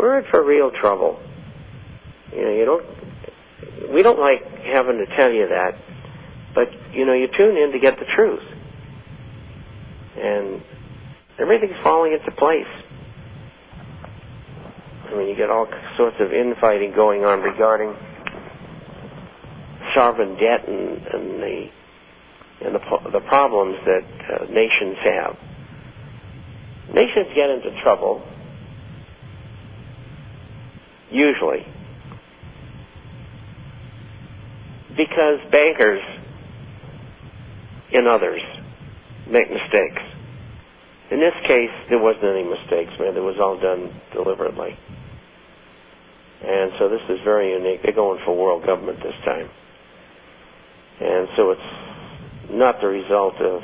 we're in for real trouble. We don't like having to tell you that, but, you tune in to get the truth. And everything's falling into place. You get all sorts of infighting going on regarding sovereign debt and the problems that nations have. Nations get into trouble, usually, because bankers and others make mistakes. In this case, there wasn't any mistakes, man. It was all done deliberately. And so this is very unique. They're going for world government this time. And so it's not the result of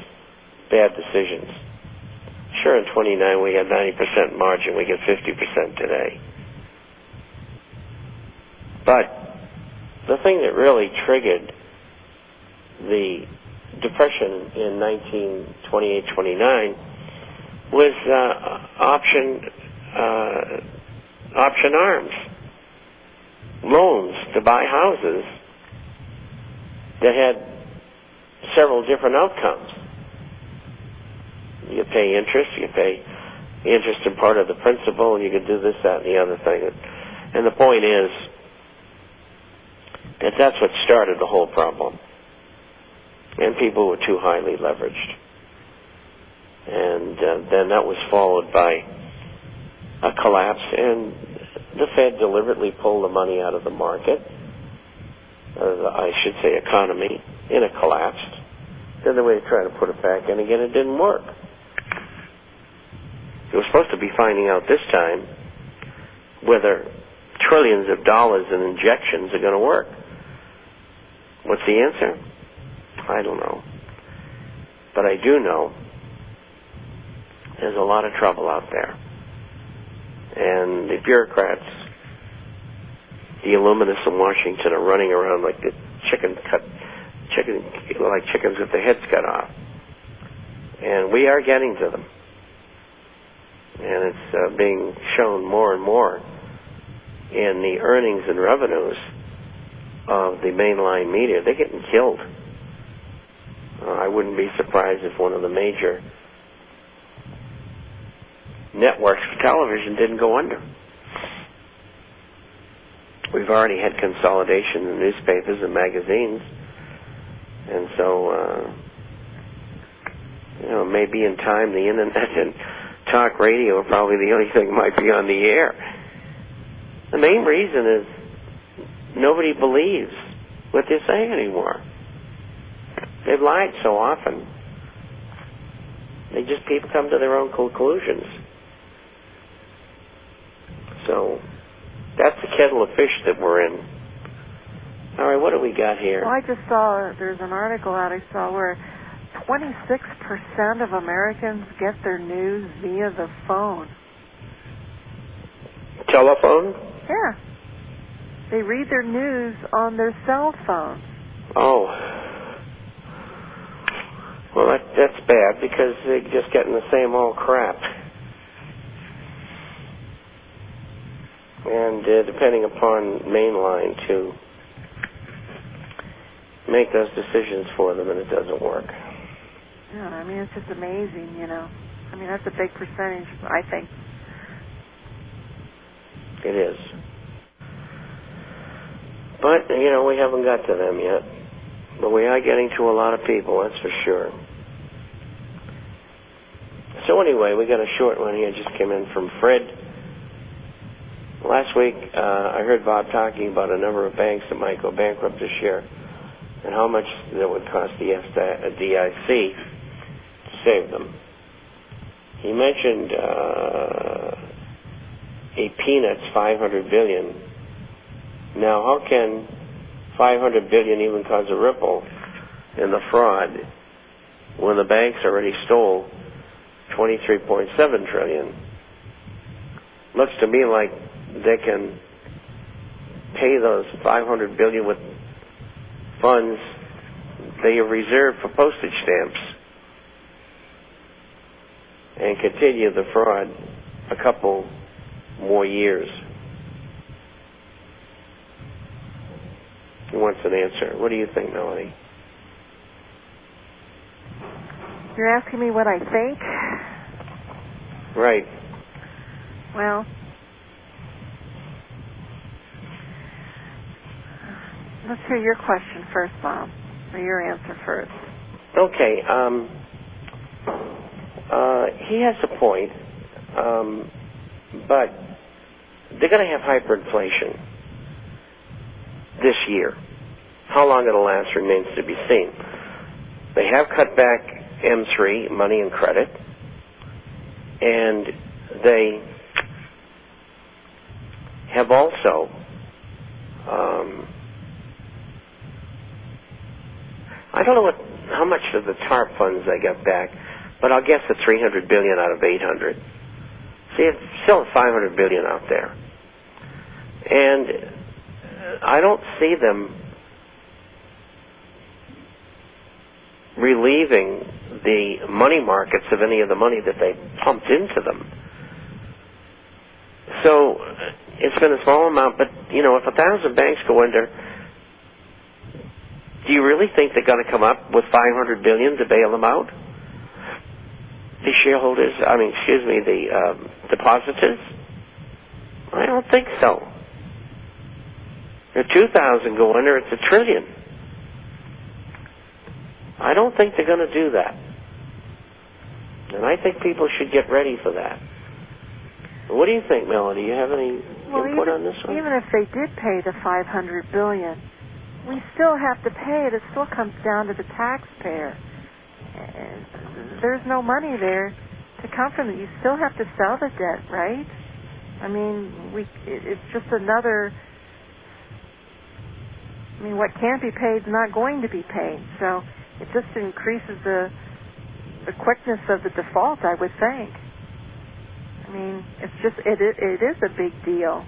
bad decisions. Sure, in 29 we had 90% margin. We get 50% today. But the thing that really triggered the depression in 1928-29 was option arms, loans to buy houses that had several different outcomes. You pay interest, in part of the principal, and you could do this, that, and the other thing. And the point is that that's what started the whole problem. And people were too highly leveraged. And then that was followed by a collapse, and the Fed deliberately pulled the money out of the market, I should say economy, and it collapsed. Then they were trying to put it back in again. It didn't work. They were supposed to be finding out this time whether trillions of dollars in injections are going to work. What's the answer? I don't know. But I do know there's a lot of trouble out there. And the bureaucrats, the Illuminists in Washington, are running around like the chickens with their heads cut off. And we are getting to them. And it's being shown more and more in the earnings and revenues of the mainline media. They're getting killed. I wouldn't be surprised if one of the major networks for television didn't go under. We've already had consolidation in newspapers and magazines. And so, maybe in time the internet and talk radio are probably the only thing that might be on the air. The main reason is nobody believes what they're saying anymore. They've lied so often. People come to their own conclusions. So that's the kettle of fish that we're in. All right, what do we got here? Well, I just saw there's an article out I saw where 26% of Americans get their news via the phone. Telephone? Yeah. They read their news on their cell phone. Oh. Well, that's bad because they're just getting the same old crap. And depending upon mainline to make those decisions for them, and it doesn't work. Yeah, it's just amazing, that's a big percentage, I think. It is. But, we haven't got to them yet. But we are getting to a lot of people, that's for sure. So anyway, we got a short one here, just came in from Fred. Last week, I heard Bob talking about a number of banks that might go bankrupt this year and how much that would cost the FDIC to save them. He mentioned a peanuts $500 billion. Now, how can $500 billion even cause a ripple in the fraud when the banks already stole $23.7 trillion? Looks to me like they can pay those $500 billion with funds they have reserved for postage stamps and continue the fraud a couple more years. wants an answer. What do you think, Melanie? You're asking me what I think? Right. Well, let's hear your question first, Bob, or your answer first. Okay. He has a point, but they're going to have hyperinflation this year. How long it'll last remains to be seen. They have cut back M3, money and credit, and they have also I don't know how much of the TARP funds they got back, but I'll guess the $300 billion out of 800. See, it's still $500 billion out there, and I don't see them relieving the money markets of any of the money that they pumped into them. So it's been a small amount, but if 1,000 banks go under, do you really think they're going to come up with $500 billion to bail them out? The shareholders, the depositors? I don't think so. If 2,000 go under, it's $1 trillion. I don't think they're going to do that. And I think people should get ready for that. What do you think, Melanie? Do you have any input on this one? Even if they did pay the $500 billion, we still have to pay it. It still comes down to the taxpayer. There's no money there to come from it. You still have to sell the debt, right? I mean, it's just another. I mean, what can't be paid is not going to be paid. So it just increases the quickness of the default, I would think. I mean, it is a big deal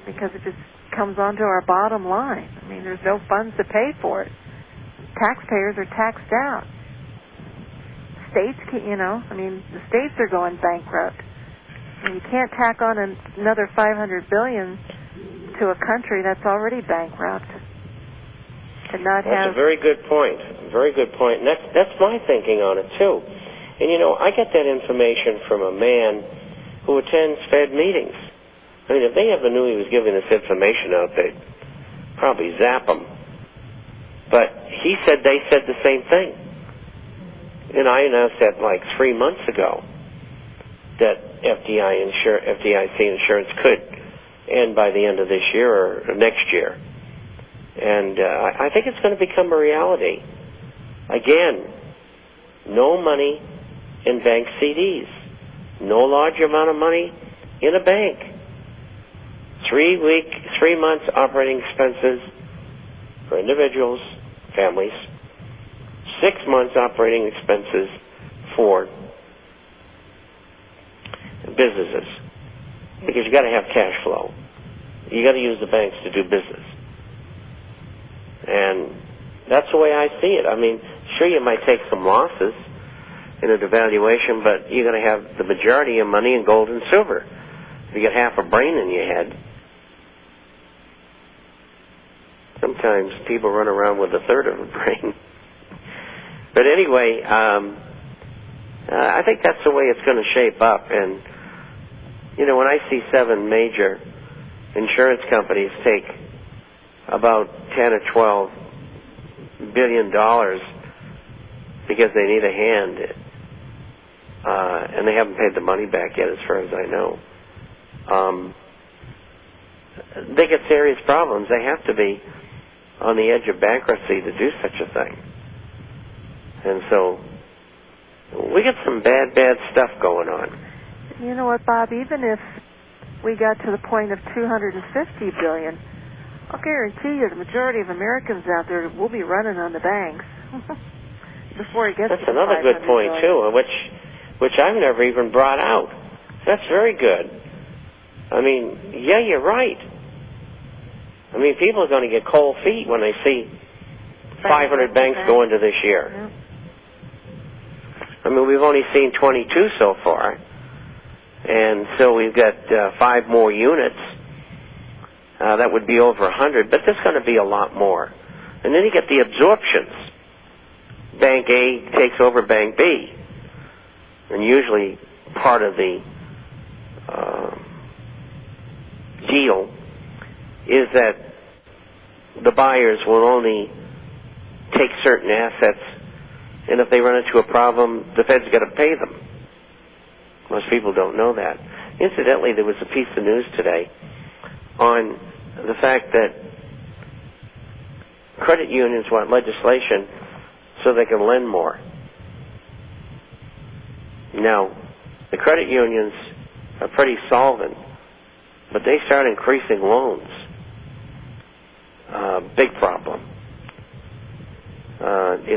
because it just comes onto our bottom line. I mean, there's no funds to pay for it. Taxpayers are taxed out. States, the states are going bankrupt. I mean, you can't tack on another $500 billion to a country that's already bankrupt. That's a very good point. Very good point. And that's my thinking on it too. And I get that information from a man who attends Fed meetings. I mean, if they ever knew he was giving this information out, they'd probably zap him. But they said the same thing. And I announced that like 3 months ago that FDIC insurance could end by the end of this year or next year. And I think it's going to become a reality. Again, no money in bank CDs. No large amount of money in a bank. 3 months operating expenses for individuals, families. 6 months operating expenses for businesses. Because you got to have cash flow. You got to use the banks to do business. And that's the way I see it. I mean, sure, you might take some losses in a devaluation, but you're going to have the majority of money in gold and silver. If you get half a brain in your head, sometimes people run around with a third of a brain. But anyway, I think that's the way it's going to shape up. And, when I see 7 major insurance companies take about $10 or $12 billion because they need a hand, and they haven't paid the money back yet, as far as I know, they get serious problems. They have to be on the edge of bankruptcy to do such a thing. And so we got some bad stuff going on. You know what, Bob? Even if we got to the point of $250 billion, I'll guarantee you the majority of Americans out there will be running on the banks before it gets to That's another good point, billion. too, which I've never even brought out. That's very good. I mean, yeah, you're right. I mean, people are going to get cold feet when they see 500 banks go into this year. Yeah. I mean, we've only seen 22 so far, and so we've got 5 more units. that would be over 100, but there's going to be a lot more. And then you get the absorptions. Bank A takes over Bank B. And usually part of the deal is that the buyers will only take certain assets, and if they run into a problem, the Fed's got to pay them. Most people don't know that. Incidentally, there was a piece of news today on the fact that credit unions want legislation so they can lend more. Now, the credit unions are pretty solvent, but they start increasing loans. Big problem.